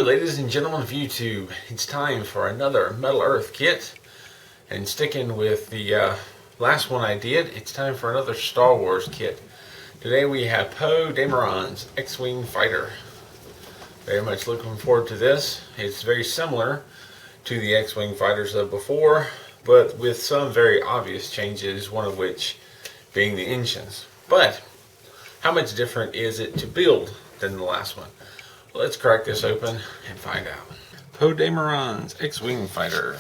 ladies and gentlemen of YouTube. It's time for another Metal Earth kit. And sticking with the last one I did, it's time for another Star Wars kit. Today we have Poe Dameron's X-Wing Fighter. Very much looking forward to this. It's very similar to the X-Wing fighters of before, but with some very obvious changes, one of which being the engines. But how much different is it to build than the last one? Let's crack this open and find out. Poe Dameron's X-Wing Fighter.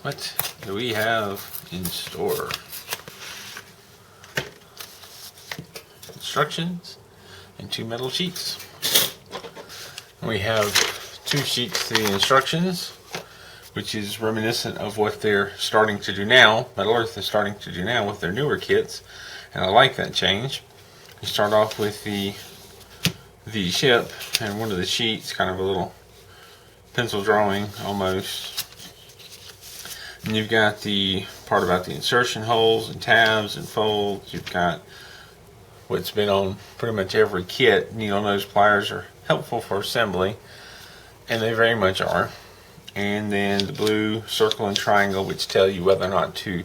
What do we have in store? Instructions and 2 metal sheets. We have 2 sheets to the instructions, which is reminiscent of what they're starting to do now. Metal Earth is starting to do now with their newer kits, and I like that change. You start off with the ship, and one of the sheets, kind of a little pencil drawing almost. And you've got the part about the insertion holes and tabs and folds. You've got what's been on pretty much every kit. Needle nose pliers are helpful for assembly, and they very much are. And then the blue circle and triangle, which tell you whether or not to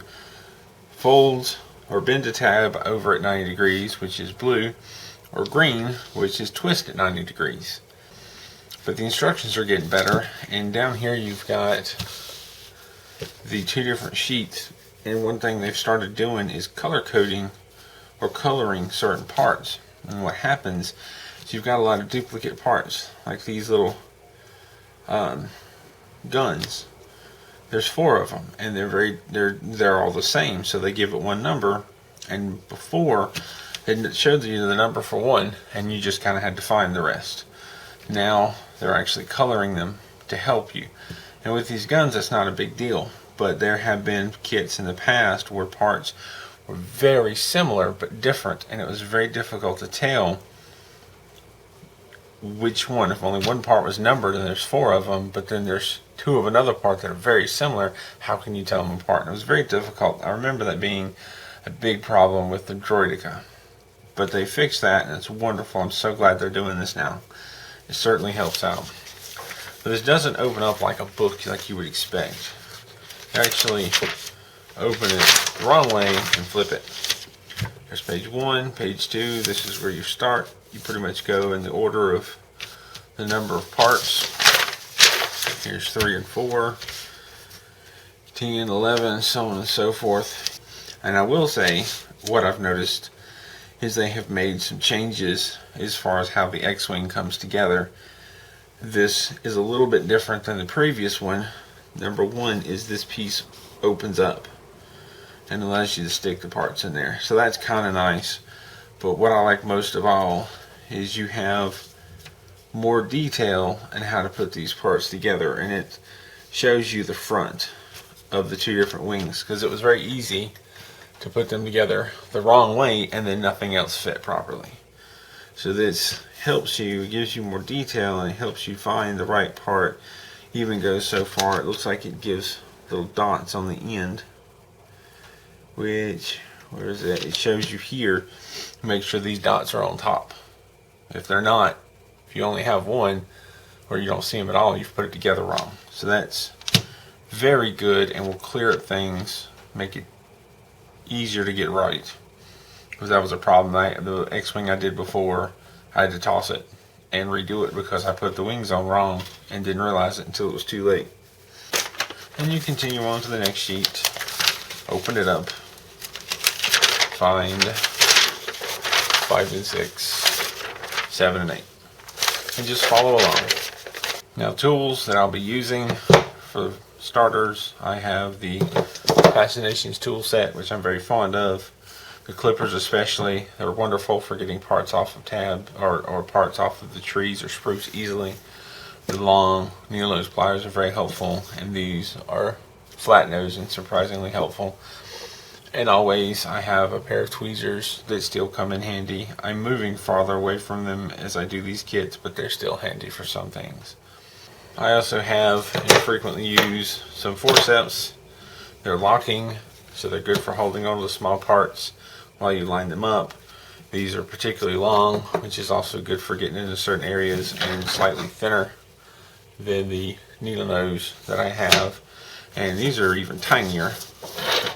fold or bend a tab over at 90 degrees, which is blue, or green, which is twist at 90 degrees. But the instructions are getting better, and down here you've got the 2 different sheets. And one thing they've started doing is color coding or coloring certain parts. And what happens is you've got a lot of duplicate parts, like these little guns. There's 4 of them, and they're all the same, so they give it one number. And before, it showed you the number for one, and you just kind of had to find the rest. Now they're actually coloring them to help you. And with these guns, that's not a big deal. But there have been kits in the past where parts were very similar but different, and it was very difficult to tell which one. If only one part was numbered and there's 4 of them, but then there's 2 of another part that are very similar, how can you tell them apart? And it was very difficult. I remember that being a big problem with the Droideka. But they fixed that, and it's wonderful. I'm so glad they're doing this now. It certainly helps out. But this doesn't open up like a book like you would expect. You actually open it the wrong way and flip it. There's page 1, page 2. This is where you start. You pretty much go in the order of the number of parts. Here's 3 and 4, 10, 11, so on and so forth. And I will say, what I've noticed is they have made some changes as far as how the X-Wing comes together. This is a little bit different than the previous one. Number 1 is this piece opens up and allows you to stick the parts in there. So that's kind of nice. But what I like most of all is you have more detail in how to put these parts together, and it shows you the front of the 2 different wings, because it was very easy to put them together the wrong way and then nothing else fit properly. So this helps you, gives you more detail, and it helps you find the right part. Even goes so far, it looks like it gives little dots on the end, which, where is it? It shows you here, make sure these dots are on top. If they're not, if you only have one, or you don't see them at all, you've put it together wrong. So that's very good, and will clear up things, make it easier to get right, because that was a problem. The X-Wing I did before, I had to toss it and redo it because I put the wings on wrong and didn't realize it until it was too late. And you continue on to the next sheet, open it up, find 5 and 6, 7 and 8, and just follow along. Now, tools that I'll be using for starters, I have the Fascinations tool set, which I'm very fond of. The clippers especially, they're wonderful for getting parts off of tab or parts off of the trees or spruce easily. The long needle nose pliers are very helpful, and these are flat nose and surprisingly helpful. And always I have a pair of tweezers that still come in handy. I'm moving farther away from them as I do these kits, but they're still handy for some things. I also have and frequently use some Forceps. They're locking, so they're good for holding on to the small parts while you line them up. These are particularly long, which is also good for getting into certain areas, and slightly thinner than the needle nose that I have. And these are even tinier,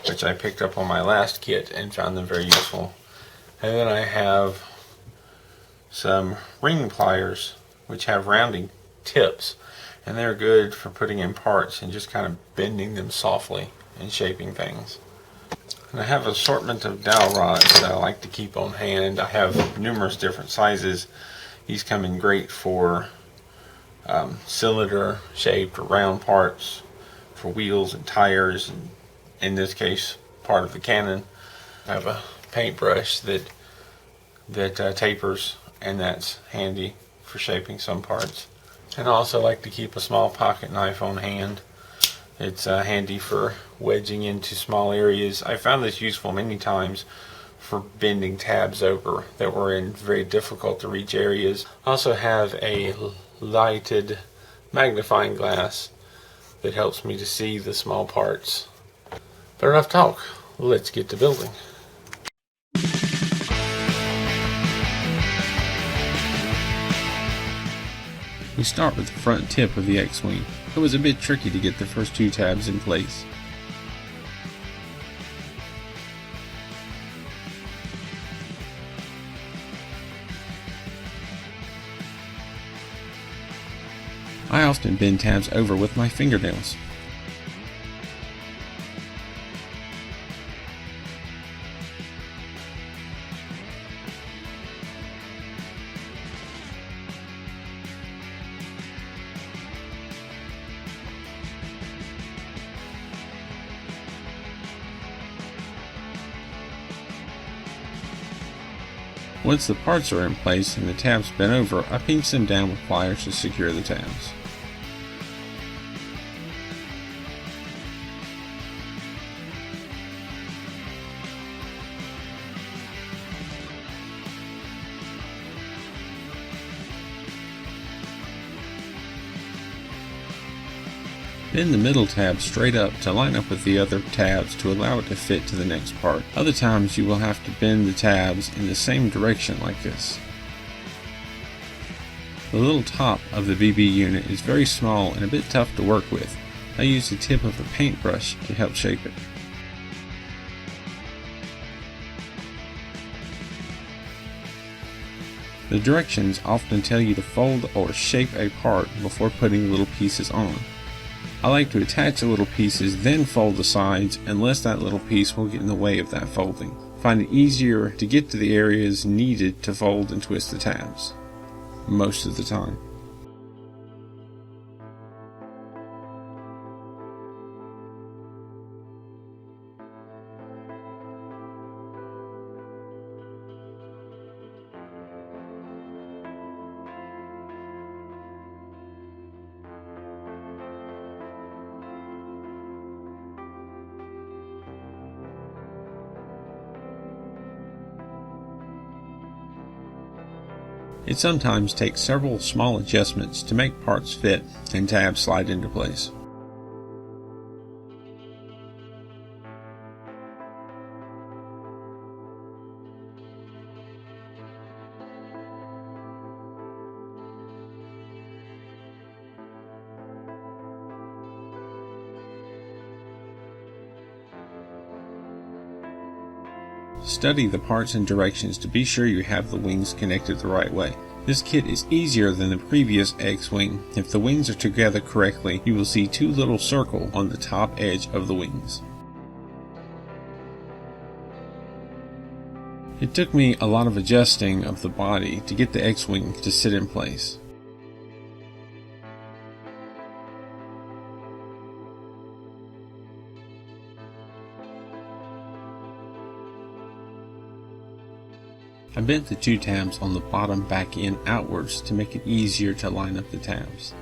which I picked up on my last kit and found them very useful. And then I have some ring pliers, which have rounding tips, and they're good for putting in parts and just kind of bending them softly and shaping things. And I have an assortment of dowel rods that I like to keep on hand. I have numerous different sizes. These come in great for cylinder shaped or round parts, for wheels and tires, and in this case part of the cannon. I have a paintbrush that tapers, and that's handy for shaping some parts. And I also like to keep a small pocket knife on hand. It's handy for wedging into small areas. I found this useful many times for bending tabs over that were in very difficult to reach areas. I also have a lighted magnifying glass that helps me to see the small parts. But enough talk, let's get to building. We start with the front tip of the X-Wing. It was a bit tricky to get the first two tabs in place. I often bend tabs over with my fingernails. Once the parts are in place and the tabs bent over, I pinch them down with pliers to secure the tabs. Bend the middle tab straight up to line up with the other tabs to allow it to fit to the next part. Other times you will have to bend the tabs in the same direction like this. The little top of the BB unit is very small and a bit tough to work with. I use the tip of a paintbrush to help shape it. The directions often tell you to fold or shape a part before putting little pieces on. I like to attach the little pieces, then fold the sides, unless that little piece will get in the way of that folding. I find it easier to get to the areas needed to fold and twist the tabs, most of the time. It sometimes takes several small adjustments to make parts fit and tabs slide into place. Study the parts and directions to be sure you have the wings connected the right way. This kit is easier than the previous X-Wing. If the wings are together correctly, you will see two little circles on the top edge of the wings. It took me a lot of adjusting of the body to get the X-Wing to sit in place. I bent the two tabs on the bottom back end outwards to make it easier to line up the tabs.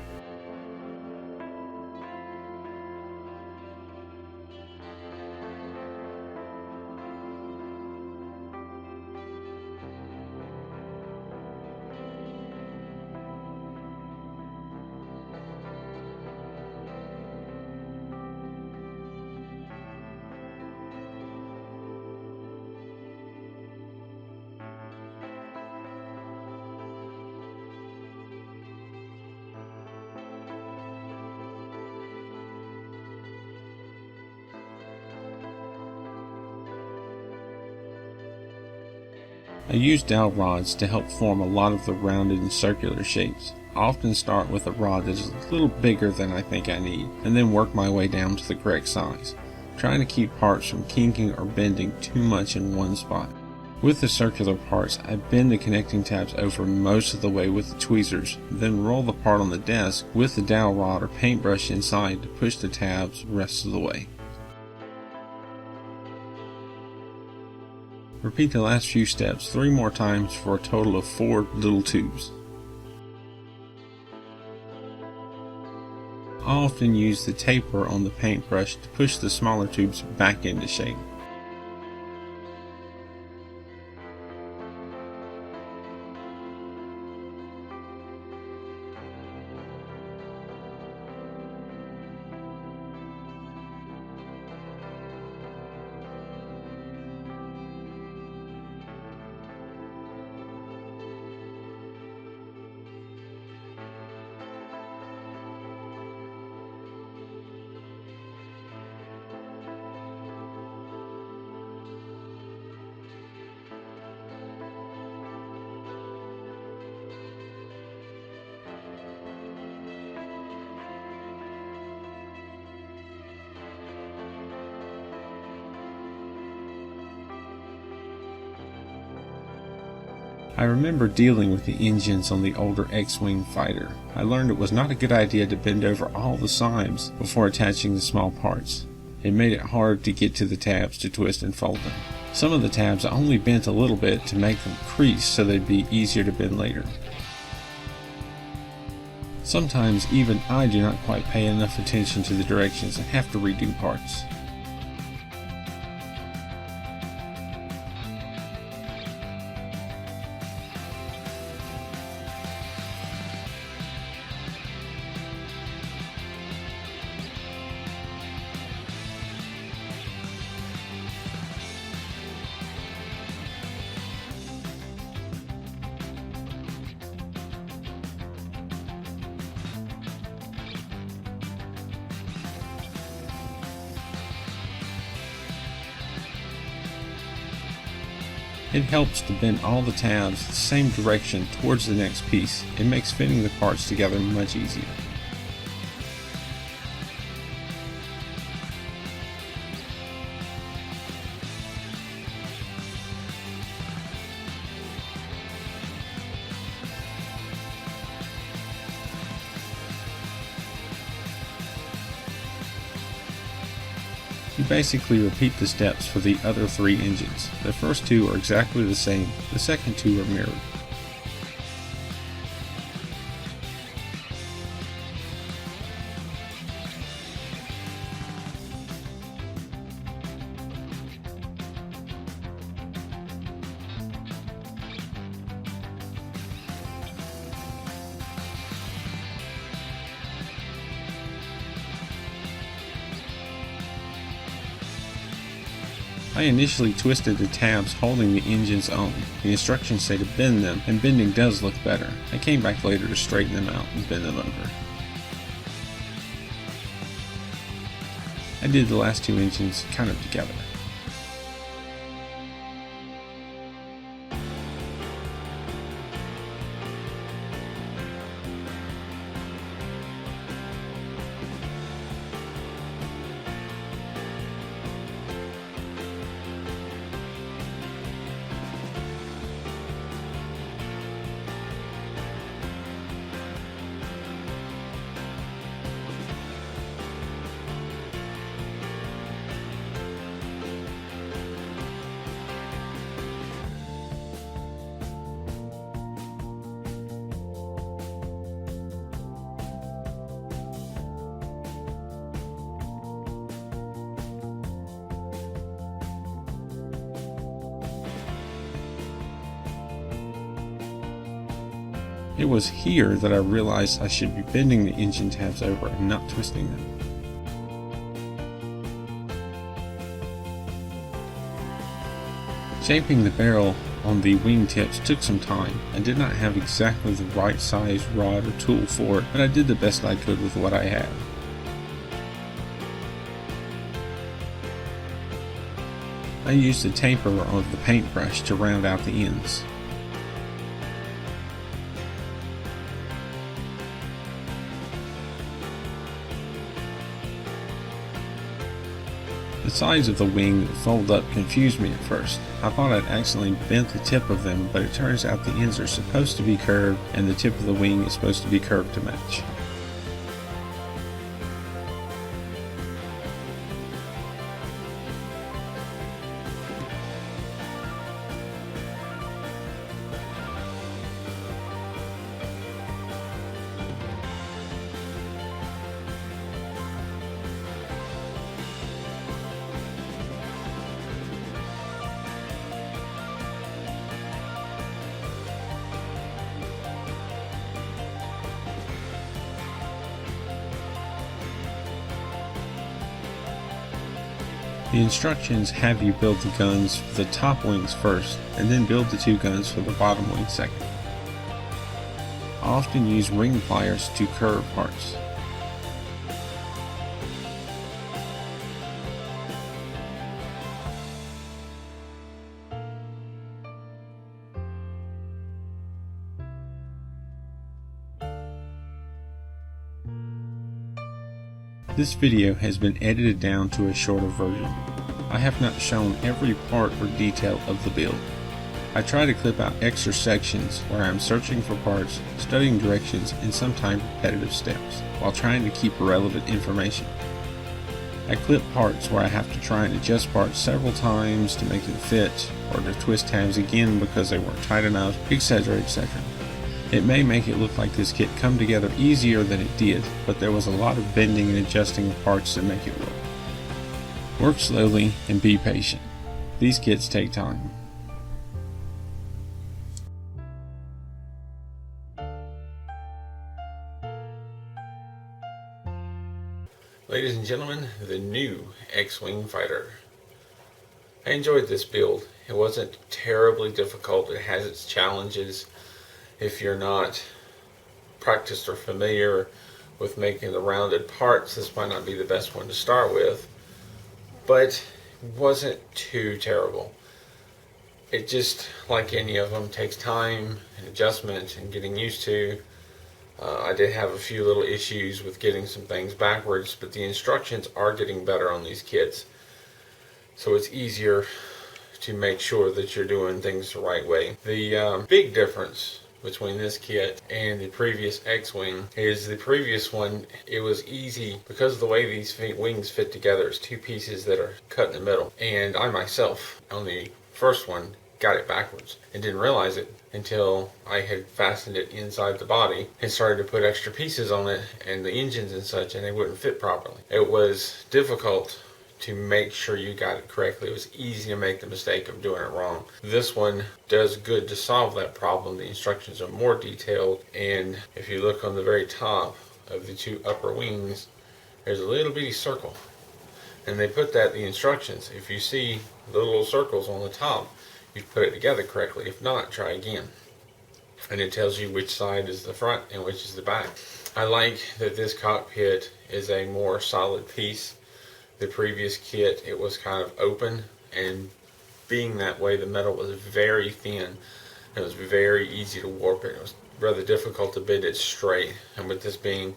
I use dowel rods to help form a lot of the rounded and circular shapes. I often start with a rod that is a little bigger than I think I need, and then work my way down to the correct size, trying to keep parts from kinking or bending too much in one spot. With the circular parts, I bend the connecting tabs over most of the way with the tweezers, then roll the part on the desk with the dowel rod or paintbrush inside to push the tabs the rest of the way. Repeat the last few steps 3 more times for a total of 4 little tubes. I often use the taper on the paintbrush to push the smaller tubes back into shape. I remember dealing with the engines on the older X-Wing fighter. I learned it was not a good idea to bend over all the sides before attaching the small parts. It made it hard to get to the tabs to twist and fold them. Some of the tabs I only bent a little bit to make them crease so they'd be easier to bend later. Sometimes even I do not quite pay enough attention to the directions and have to redo parts. It helps to bend all the tabs the same direction towards the next piece. It makes fitting the parts together much easier. You basically repeat the steps for the other 3 engines. The first 2 are exactly the same, the second 2 are mirrored. I initially twisted the tabs holding the engines on. The instructions say to bend them, and bending does look better. I came back later to straighten them out and bend them over. I did the last 2 engines kind of together. It was here that I realized I should be bending the engine tabs over and not twisting them. Shaping the barrel on the wingtips took some time. I did not have exactly the right size rod or tool for it, but I did the best I could with what I had. I used the taper of the paintbrush to round out the ends. The sides of the wing that fold up confused me at first. I thought I'd accidentally bent the tip of them, but it turns out the ends are supposed to be curved and the tip of the wing is supposed to be curved to match. The instructions have you build the guns for the top wings first, and then build the two guns for the bottom wing second. I often use ring pliers to curve parts. This video has been edited down to a shorter version. I have not shown every part or detail of the build. I try to clip out extra sections where I am searching for parts, studying directions, and sometimes repetitive steps, while trying to keep relevant information. I clip parts where I have to try and adjust parts several times to make them fit, or to twist tabs again because they weren't tight enough, etc., etc. It may make it look like this kit come together easier than it did, but there was a lot of bending and adjusting of parts to make it work. Work slowly and be patient. These kits take time. Ladies and gentlemen, the new X-Wing fighter. I enjoyed this build. It wasn't terribly difficult. It has its challenges. If you're not practiced or familiar with making the rounded parts, this might not be the best one to start with, but it wasn't too terrible. It just, like any of them, takes time and adjustment and getting used to. I did have a few little issues with getting some things backwards, but the instructions are getting better on these kits, so it's easier to make sure that you're doing things the right way. The big difference between this kit and the previous X-Wing is the previous one, it was easy because of the way these wings fit together. It's two pieces that are cut in the middle, and I myself on the first one got it backwards and didn't realize it until I had fastened it inside the body and started to put extra pieces on it and the engines and such, and they wouldn't fit properly. It was difficult to make sure you got it correctly. It was easy to make the mistake of doing it wrong. This one does good to solve that problem. The instructions are more detailed, and if you look on the very top of the two upper wings, there's a little bitty circle, and they put that in the instructions. If you see the little circles on the top, you've put it together correctly. If not, try again. And it tells you which side is the front and which is the back. I like that this cockpit is a more solid piece. The previous kit, it was kind of open, and being that way, the metal was very thin. It was very easy to warp it. It was rather difficult to bend it straight, and with this being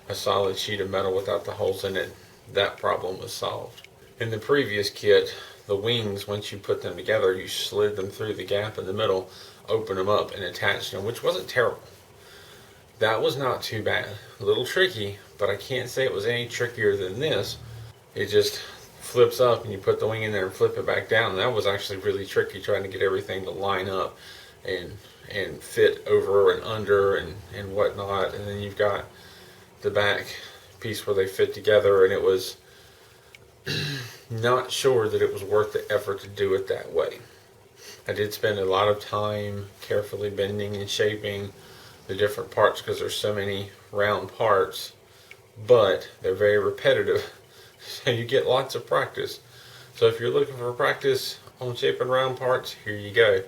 a solid sheet of metal without the holes in it, that problem was solved. In the previous kit, the wings, once you put them together, you slid them through the gap in the middle, opened them up, and attached them, which wasn't terrible. That was not too bad. A little tricky, but I can't say it was any trickier than this. It just flips up and you put the wing in there and flip it back down. And that was actually really tricky, trying to get everything to line up and fit over and under and whatnot. And then you've got the back piece where they fit together, and it was not sure that it was worth the effort to do it that way. I did spend a lot of time carefully bending and shaping the different parts because there's so many round parts, but they're very repetitive. So you get lots of practice. So if you're looking for practice on shaping round parts, here you go.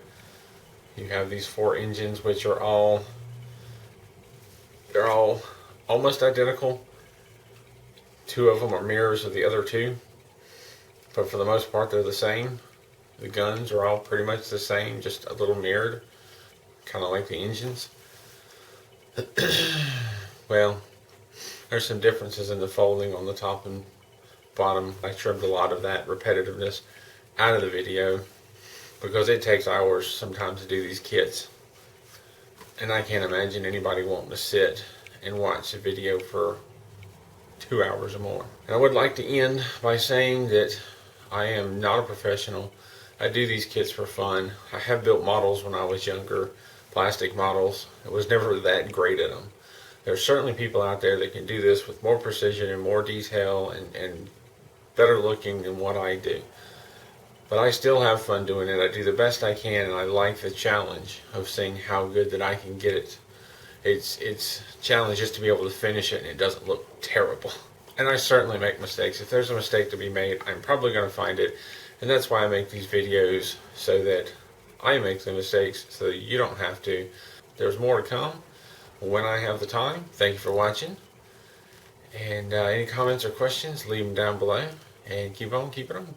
You have these 4 engines, which are they're all almost identical. 2 of them are mirrors of the other 2, but for the most part they're the same. The guns are all pretty much the same, just a little mirrored, kind of like the engines. Well, there's some differences in the folding on the top and bottom. I trimmed a lot of that repetitiveness out of the video because it takes hours sometimes to do these kits. And I can't imagine anybody wanting to sit and watch a video for 2 hours or more. And I would like to end by saying that I am not a professional. I do these kits for fun. I have built models when I was younger, plastic models. I was never that great at them. There are certainly people out there that can do this with more precision and more detail and better looking than what I do. But I still have fun doing it. I do the best I can, and I like the challenge of seeing how good that I can get it. It's a challenge just to be able to finish it and it doesn't look terrible. And I certainly make mistakes. If there's a mistake to be made, I'm probably going to find it. And that's why I make these videos, so that I make the mistakes so that you don't have to. There's more to come when I have the time. Thank you for watching. And any comments or questions, leave them down below. And keep on keeping on.